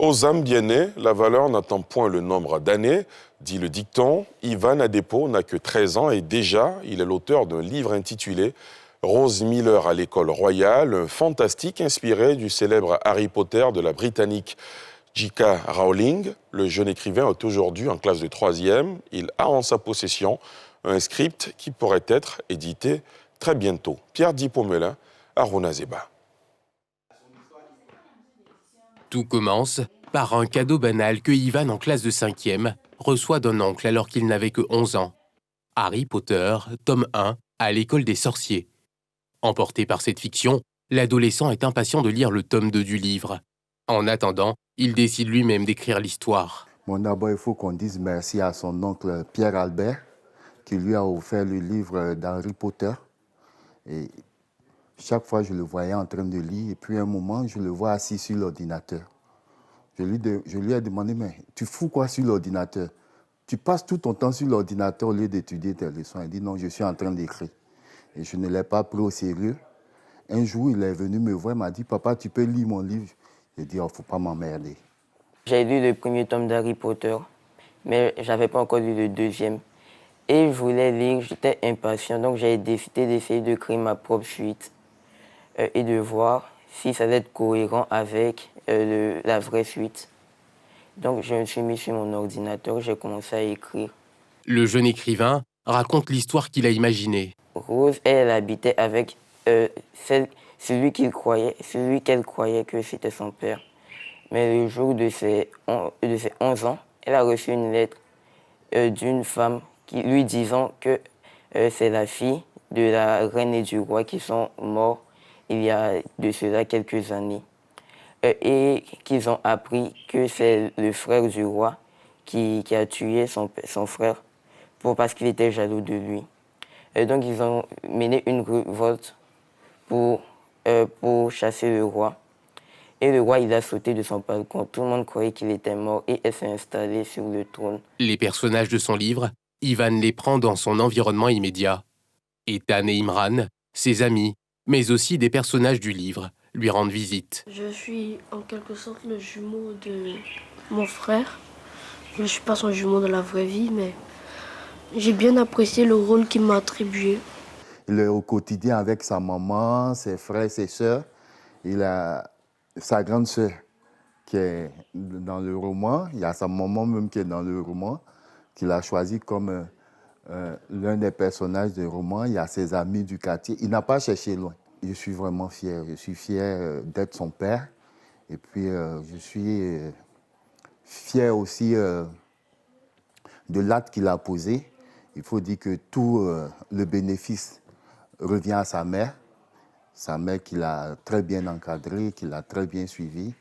Aux âmes bien nées, la valeur n'attend point le nombre d'années, dit le dicton. Ivan Adepo n'a que 13 ans et déjà, il est l'auteur d'un livre intitulé Rose Miller à l'école royale, un fantastique inspiré du célèbre Harry Potter de la Britannique J.K. Rowling. Le jeune écrivain est aujourd'hui en classe de 3e. Il a en sa possession un script qui pourrait être édité très bientôt. Pierre Dipomelin, Aruna Zeba. Tout commence par un cadeau banal que Ivan, en classe de 5e, reçoit d'un oncle alors qu'il n'avait que 11 ans. Harry Potter, tome 1, à l'école des sorciers. Emporté par cette fiction, l'adolescent est impatient de lire le tome 2 du livre. En attendant, il décide lui-même d'écrire l'histoire. Bon, d'abord, il faut qu'on dise merci à son oncle Pierre Albert, qui lui a offert le livre d'Harry Potter. Et chaque fois, je le voyais en train de lire, et puis à un moment, je le vois assis sur l'ordinateur. Je lui ai demandé, mais tu fous quoi sur l'ordinateur? Tu passes tout ton temps sur l'ordinateur au lieu d'étudier tes leçons. Il dit, non, je suis en train d'écrire. Et je ne l'ai pas pris au sérieux. Un jour, il est venu me voir, il m'a dit, papa, tu peux lire mon livre? J'ai dit, oh, faut pas m'emmerder. J'ai lu le premier tome d'Harry Potter, mais je n'avais pas encore lu le deuxième. Et je voulais lire, j'étais impatient, donc j'ai décidé d'essayer de créer ma propre suite et de voir si ça allait être cohérent avec la vraie suite. Donc je me suis mis sur mon ordinateur, j'ai commencé à écrire. Le jeune écrivain raconte l'histoire qu'il a imaginée. Rose, elle habitait avec celui qu'elle croyait que c'était son père. Mais le jour de ses 11 ans, elle a reçu une lettre d'une femme qui lui disant que c'est la fille de la reine et du roi qui sont morts il y a de cela quelques années. Et qu'ils ont appris que c'est le frère du roi qui a tué son frère parce qu'il était jaloux de lui. Et donc ils ont mené une révolte pour chasser le roi. Et le roi, il a sauté de son balcon. Tout le monde croyait qu'il était mort et elle s'est installée sur le trône. Les personnages de son livre, Ivan les prend dans son environnement immédiat. Ethan et Imran, ses amis, mais aussi des personnages du livre, lui rendent visite. Je suis en quelque sorte le jumeau de mon frère. Je ne suis pas son jumeau dans la vraie vie, mais j'ai bien apprécié le rôle qu'il m'a attribué. Il est au quotidien avec sa maman, ses frères, ses sœurs. Il a sa grande sœur qui est dans le roman. Il y a sa maman même qui est dans le roman, qu'il a choisi comme l'un des personnages du roman. Il y a ses amis du quartier. Il n'a pas cherché loin. Je suis vraiment fier. Je suis fier d'être son père. Et puis, je suis fier aussi de l'acte qu'il a posé. Il faut dire que tout le bénéfice revient à sa mère qui l'a très bien encadré, qui l'a très bien suivi,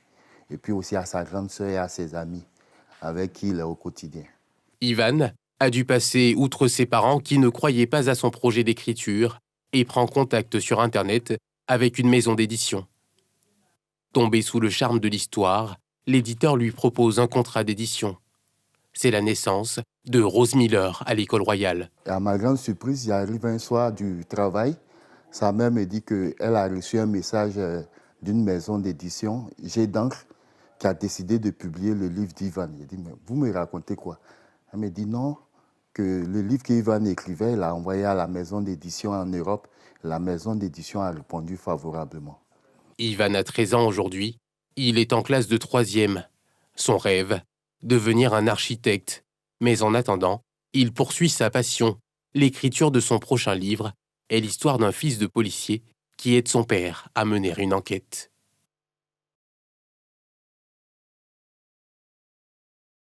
et puis aussi à sa grande sœur et à ses amis, avec qui il est au quotidien. Ivan a dû passer outre ses parents qui ne croyaient pas à son projet d'écriture et prend contact sur Internet avec une maison d'édition. Tombé sous le charme de l'histoire, l'éditeur lui propose un contrat d'édition. C'est la naissance de Rose Miller à l'école royale. Et à ma grande surprise, j'arrive un soir du travail. Sa mère me dit qu'elle a reçu un message d'une maison d'édition, Jet d'encre, qui a décidé de publier le livre d'Ivan. J'ai dit, mais vous me racontez quoi? Elle me dit non, que le livre qu'Ivan écrivait, il a envoyé à la maison d'édition en Europe. La maison d'édition a répondu favorablement. Ivan a 13 ans aujourd'hui. Il est en classe de 3e. Son rêve, devenir un architecte. Mais en attendant, il poursuit sa passion. L'écriture de son prochain livre est l'histoire d'un fils de policier qui aide son père à mener une enquête.